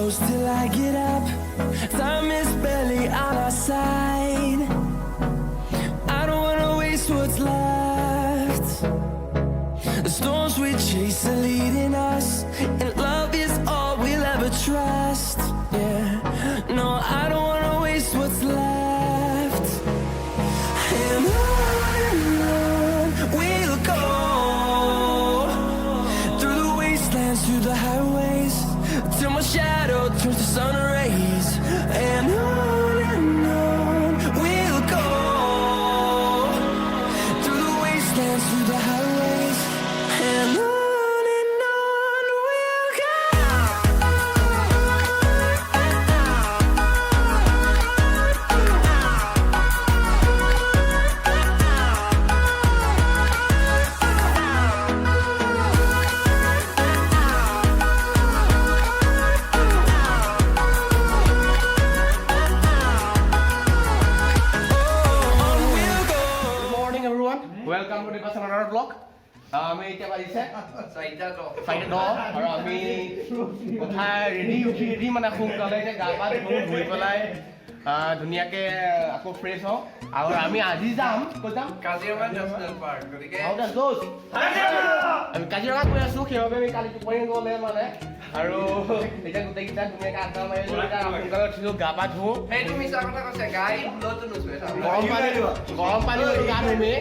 close till I get up. Time is barely on our side. I don't wanna waste what's left. The storms we chase are leading us, and love is all we'll ever trust. Yeah, no, I don't wanna waste what's left. And on we'll go, through the wastelands, through the highways, till my shadow turns to sun rays. And on we'll go, through the wastelands, through the highways, and on we'll go. Welcome to the another vlog. আমি এতিয়া বাজিছে 4:10 আৰু আমি উঠাই ready মানে সোনকালে গা পা ধুই পেলাই ধুনীয়াকে আকৌ ফ্ৰেছ হওঁ আৰু আমি আজি যাম ক'ত যাম কাজিৰঙা নেশ্যনেল পাৰ্ক গতিকে আমি কাজিৰঙা গৈ আছো সেইবাবে আমি কালি টোপনি গ'লে মানে আৰু এতিয়া গোটেইকেইটা ধুনীয়াকে আড্ডা মাৰিলো এতিয়া সোনকালে উঠিলো গা পা ধুওঁ সেইটো মিছা কথা কৈছে গাই ভুলতো নুচুৱে গৰম পানী গা ধুমে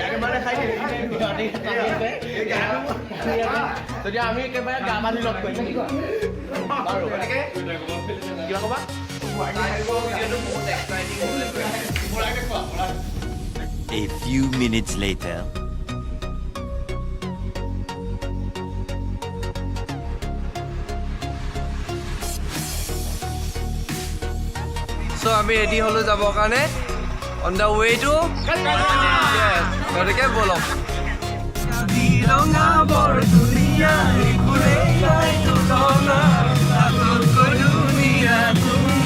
একেবাৰে খাই যদি আমি একেবাৰে গা পা ধুই লগ কৰিম বাৰু গতিকে কিবা ক'বা A few minutes later. So আমি ৰেডি হলো যাবৰ কাৰণে on the way to গতিকে বলক কাজিৰঙা বৰ ধুনীয়া ঘূৰে যায় তুলনা আতকৈ ধুনীয়া তুমি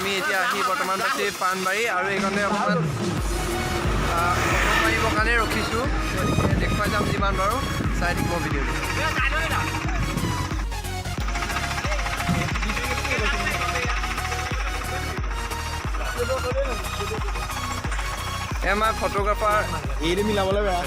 আমি এতিয়া আহি বৰ্তমান পাইছে পাণবাৰী আৰু এইখনে অকণমান মাৰিবৰ কাৰণে ৰখিছোঁ গতিকে দেখুৱাই যাম যিমান পাৰোঁ চাই থাকিব ভিডিঅ'টো আমাৰ ফটোগ্ৰাফাৰ এইটো মিলাবলৈ বেয়া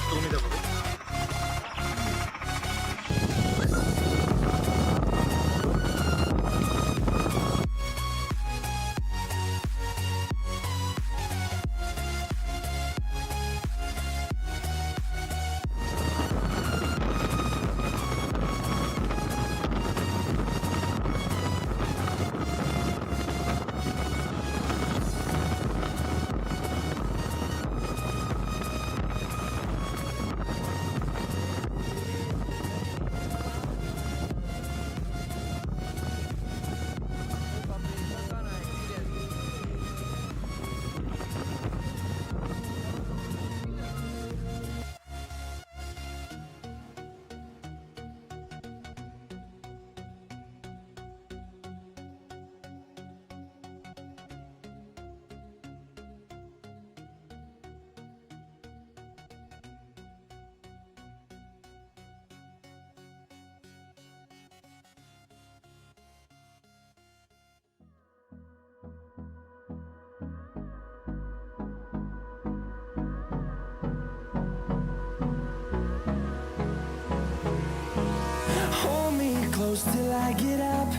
close till I get up.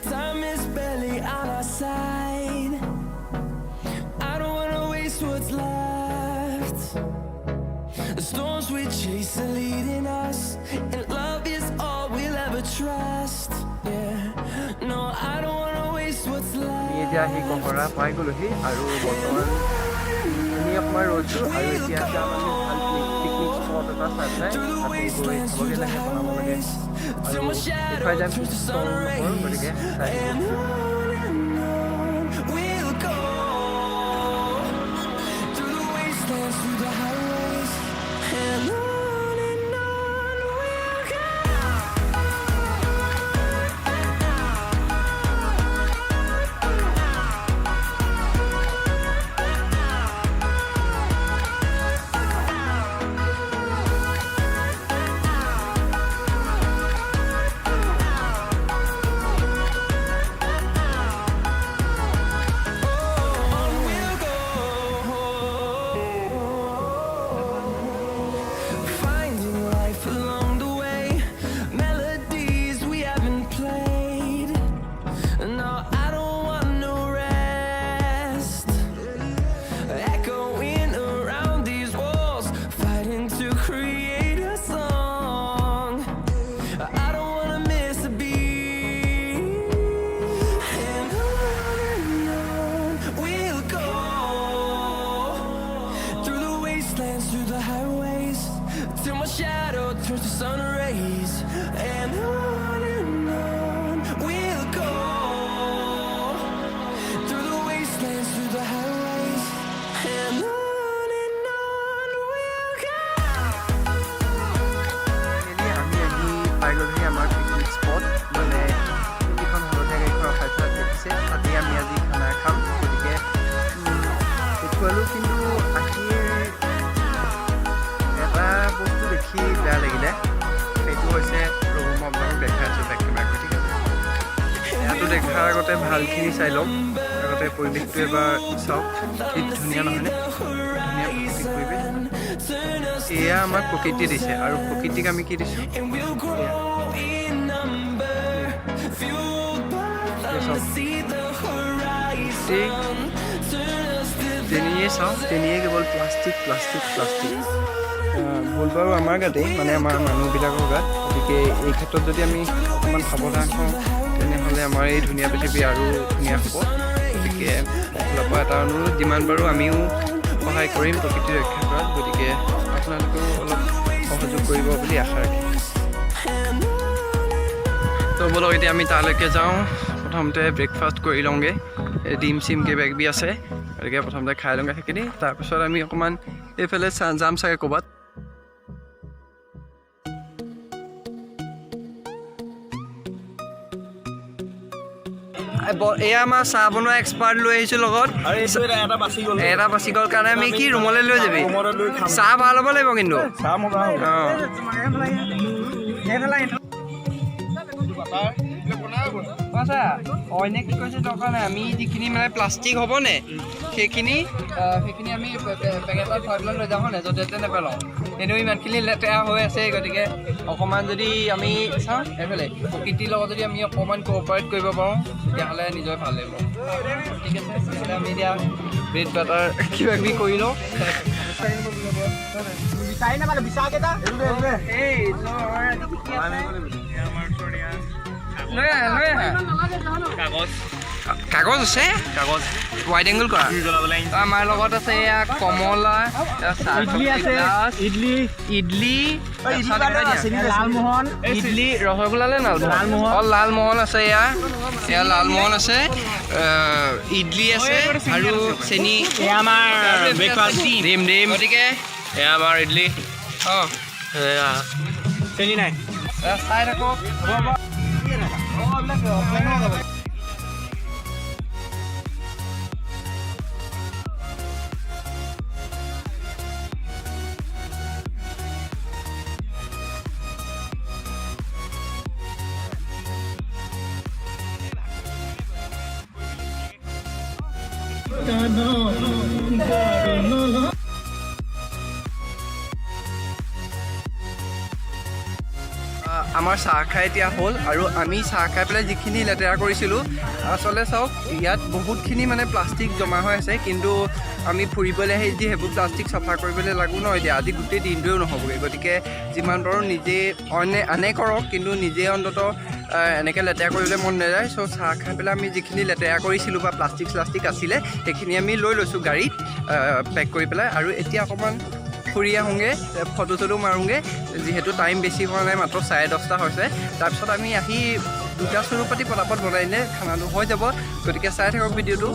Time is barely on our side. I don't wanna waste what's left. The storms we chase are leading us, and love is all we'll ever trust. Yeah, no, I don't wanna waste what's left. এতিয়া আহি কহৰা পাই গ'লোহি আৰু বৰ্তমান আমি অকণমান ৰৈছোঁ আৰু এতিয়া যাম আমি ভাল পিকনিক স্পট এটা চাই পেলাই তাতে গৈ খাবগৈ লাগে বনাব লাগে আৰু দেখুৱাই যাম নকৰোঁ গতিকে চাই We'll go through the wastelands, through the highways, and on we'll go. Finding life along the way, melodies we haven't played. No, I don't want no rest. Echoing around these walls, fighting to create a song. I don't wanna miss a beat. And on we'll go through the wastelands, through the highways, till my shadow turns to sun rays. And on we'll go through the wastelands, through the highways, and on we'll go. আমি আহি পাই গ'লোহি আমাৰ picnic spot মানে যিখন হালধীয়া গাড়ীখন ৰখাই থোৱা দেখিছে তাতে আমি আজি খানা খাম গতিকে দেখুৱালোঁ কিন্তু আহি এটা বস্তু দেখি বেয়া লাগিলে সেইটো হৈছে ৰ'ব মই আপোনালোক দেখাই আছোঁ বেক টু বেক ঠিক আছে ইয়াতো দেখাৰ আগতে ভালখিনি চাই লওক আগতে পৰিৱেশটো এবাৰ চাওক কি ধুনীয়া নহয়নে ধুনীয়া প্ৰাকৃতিক পৰিৱেশ এয়া আমাক প্ৰকৃতি দিছে আৰু প্ৰকৃতিক আমি কি দিছোঁ And we'll grow in number, fueled by love to see the horizon. Turn us to তেনিয়ে চাওঁ তেনিয়ে কেৱল প্লাষ্টিক প্লাষ্টিক প্লাষ্টিক ভুল বাৰু আমাৰ গাতেই মানে আমাৰ মানুহবিলাকৰ গাত গতিকে এই ক্ষেত্ৰত যদি আমি অকণমান সাৱধান হওঁ তেনেহ'লে আমাৰ এই ধুনীয়া পৃথিৱী আৰু ধুনীয়া হ'ব গতিকে ফালৰ পৰা এটা অনুৰোধ যিমান পাৰোঁ আমিও সহায় কৰিম প্ৰকৃতি ৰক্ষা কৰাত গতিকে আপোনালোকেও অলপ সহযোগ কৰিব বুলি আশা ৰাখিম তো ব'লক এতিয়া আমি তালৈকে যাওঁ প্ৰথমতে ব্ৰেকফাষ্ট কৰি লওঁগৈ ডিম চিম কিবাকিবি আছে গতিকে প্ৰথমতে খাই লওঁগৈ সেইখিনি তাৰপিছত আমি অকণমান এইফালে যাম চাগে ক'ৰবাত এয়া আমাৰ চাহ বনোৱা এক্সপাৰ্ট লৈ আহিছোঁ লগত এটা বাচি গ'ল কাৰণে আমি কি ৰুমলৈ লৈ যাবি চাহ ভাল হ'ব লাগিব কিন্তু অইনে কি কৈছে দৰকাৰ নাই আমি যিখিনি মানে প্লাষ্টিক হ'বনে সেইখিনি আমি পেকেটত ভৰাই পেলাই লৈ যাওঁ নে য'তে ত'তে নেপেলাওঁ এনেও ইমানখিনি লেতেৰা হৈ আছে গতিকে অকণমান যদি আমি চাওঁ এইফালে প্ৰকৃতিৰ লগত যদি আমি অকণমান কোঅপাৰেট কৰিব পাৰোঁ তেতিয়াহ'লে নিজৰে ভাল লাগিব ঠিক আছে তেতিয়াহ'লে আমি এতিয়া ব্ৰেড বাটাৰ কিবা কিবি কৰি লওঁ কাগজ আছে কাগজ ৱাইড এংগল কৰা আমাৰ লগত আছে এয়া কমলা ইডলি লালমোহন ইডলি ৰসগোল্লা নে লালমোহন লালমোহন আছে এয়া লালমোহন আছে ইডলি আছে আৰু চেনি আমাৰ ডিম গতিকে এয়া আমাৰ ইডলি অঁ চেনি নাই চাই থাকক আমাৰ চাহ খাই এতিয়া হ'ল আৰু আমি চাহ খাই পেলাই যিখিনি লেতেৰা কৰিছিলোঁ আচলতে চাওক ইয়াত বহুতখিনি মানে প্লাষ্টিক জমা হৈ আছে কিন্তু আমি ফুৰিবলৈ আহি যদি সেইবোৰ প্লাষ্টিক চাফা কৰিবলৈ লাগো ন এতিয়া আজি গোটেই দিনটোৱেও নহ'বগৈ গতিকে যিমান পাৰোঁ নিজে আনে কৰক কিন্তু নিজে অন্তত এনেকৈ লেতেৰা কৰিবলৈ মন নাযায় চ' চাহ খাই পেলাই আমি যিখিনি লেতেৰা কৰিছিলোঁ বা প্লাষ্টিক আছিলে সেইখিনি আমি লৈ লৈছোঁ গাড়ীত পেক কৰি পেলাই আৰু এতিয়া অকণমান ফুৰি আহোঁগৈ ফটো চটো মাৰোঁগৈ যিহেতু টাইম বেছি হোৱা নাই মাত্ৰ 10:30 হৈছে তাৰপিছত আমি আহি দুটা চৰু পাতি পটাপট বনাই দিলে খানাটো হৈ যাব গতিকে চাই থাকক ভিডিঅ'টো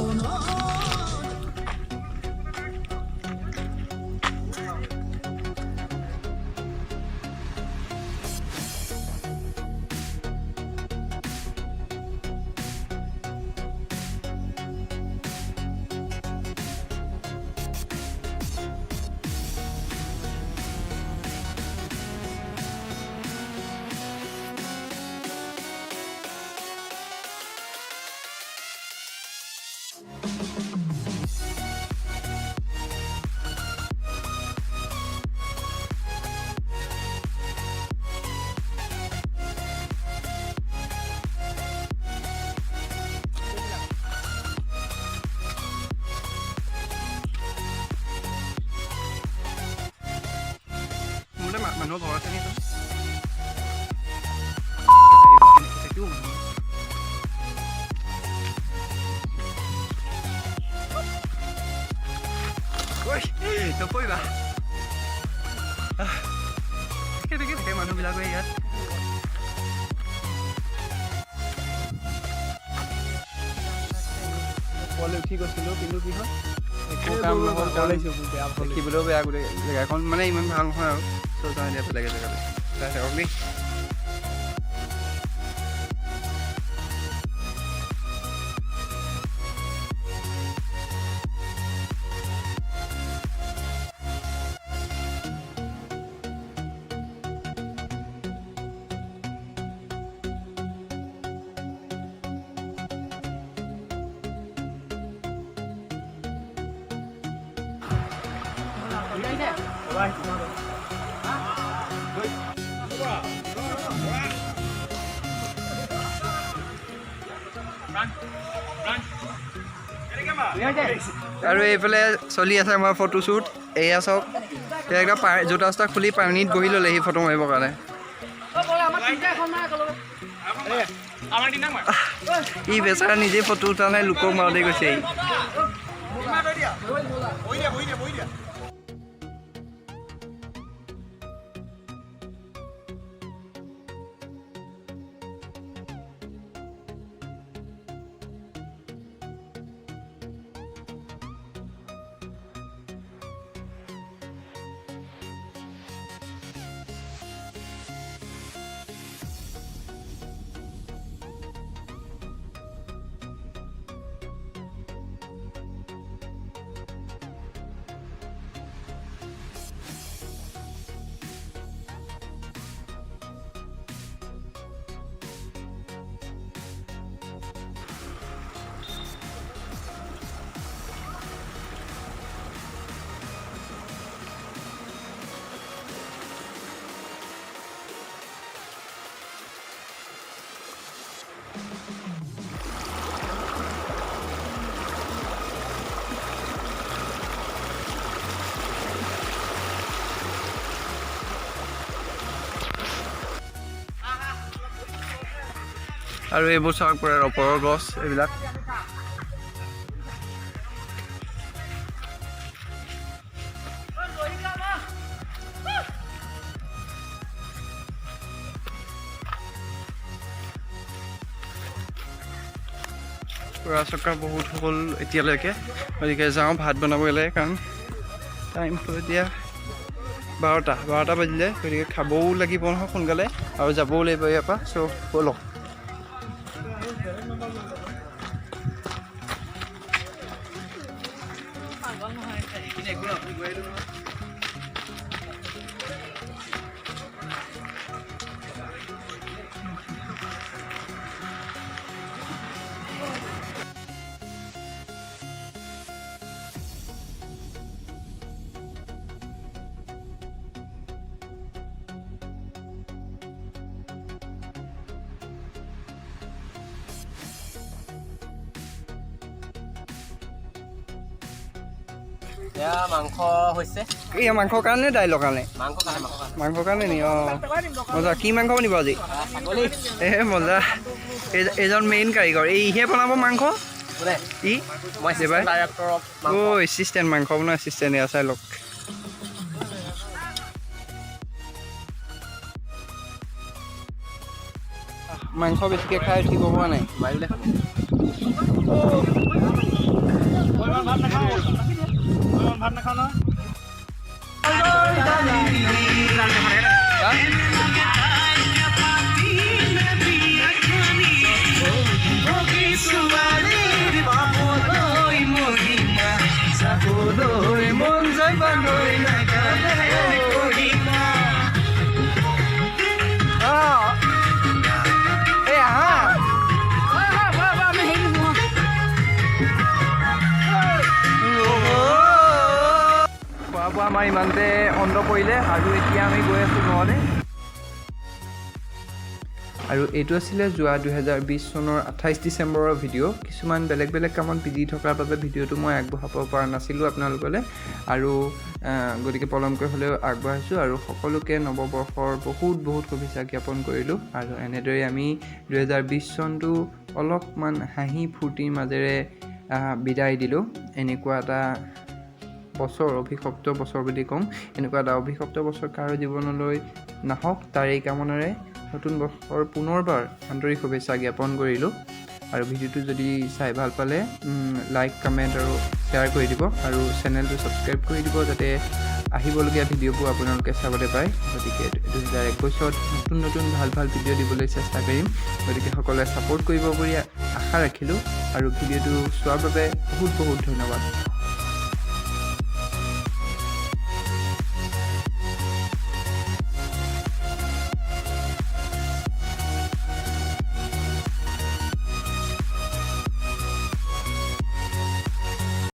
মানুহৰ ঘৰ আছে নেকি নকৰিবা কেনেকৈ থাকে মানুহবিলাকে ইয়াত ওপৰলৈ উঠি গৈছিলোঁ কিন্তু কি হ'ল একো কাম নহ'ল দেখিবলৈও বেয়া গোটেই জেগাখন মানে ইমান ভাল নহয় আৰু চ' এতিয়া বেলেগে জেগালৈ চাই থাকক দেই আৰু এইফালে চলি আছে আমাৰ ফটোশ্বুট এয়া চাওক একদম জোতা চোতা খুলি পানীত বহি ল'লে সি ফটো মাৰিবৰ কাৰণে ই বেচাৰা নিজে ফটো উঠা নাই লোকক মাৰোঁতে গৈছে আৰু এইবোৰ চাওক পুৰা ৰবৰৰ গছ এইবিলাক পুৰা চকা বহুত হ'ল এতিয়ালৈকে গতিকে যাওঁ ভাত বনাবই লাগে কাৰণ টাইম হ'ল এতিয়া 12টা বাজিলে গতিকে খাবও লাগিব নহয় সোনকালে আৰু যাবও লাগিব ইয়াৰ পৰা চ' ব'লক এয়া মাংস হৈছে এই মাংসৰ কাৰণে দাইলৰ কাৰণে মাংসৰ কাৰণে নি অঁ মজা কি মাংস বনিব আজি মজা এইজন মেইন কাৰিকৰ এইহে বনাব মাংস ই এছিষ্টেণ্ট মাংস বনোৱা এছিষ্টেণ্ট এয়া চাই লওক মাংস বেছিকৈ খাই উঠিব পৰা নাই ভাত নাখাওঁ ন আমাৰ ইমানতে অন্ত পৰিলে আৰু এতিয়া আমি গৈ আছোঁ ঘৰলৈ আৰু এইটো আছিলে যোৱা 2020 চনৰ 28 ডিচেম্বৰৰ ভিডিঅ' কিছুমান বেলেগ বেলেগ কামত বিজি থকাৰ বাবে ভিডিঅ'টো মই আগবঢ়াব পৰা নাছিলোঁ আপোনালোকলৈ আৰু গতিকে পলমকৈ হ'লেও আগবঢ়াইছোঁ আৰু সকলোকে নৱবৰ্ষৰ বহুত শুভেচ্ছা জ্ঞাপন কৰিলোঁ আৰু এনেদৰে আমি 2020 চনটো অলপমান হাঁহি ফূৰ্তিৰ মাজেৰে বিদায় দিলোঁ এনেকুৱা এটা বছৰ অভিশপ্ত বছৰ বুলি ক'ম এনেকুৱা এটা অভিশপ্ত বছৰ কাৰো জীৱনলৈ নাহক তাৰ এই কামনাৰে নতুন বছৰ পুনৰবাৰ আন্তৰিক শুভেচ্ছা জ্ঞাপন কৰিলোঁ আৰু ভিডিঅ'টো যদি চাই ভাল পালে লাইক কমেণ্ট আৰু শ্বেয়াৰ কৰি দিব আৰু চেনেলটো ছাবস্ক্ৰাইব কৰি দিব যাতে আহিবলগীয়া ভিডিঅ'বোৰ আপোনালোকে চাবলৈ পায় গতিকে 2021 নতুন ভাল ভিডিঅ' দিবলৈ চেষ্টা কৰিম গতিকে সকলোৱে ছাপোৰ্ট কৰিব বুলি আশা ৰাখিলোঁ আৰু ভিডিঅ'টো চোৱাৰ বাবে বহুত ধন্যবাদ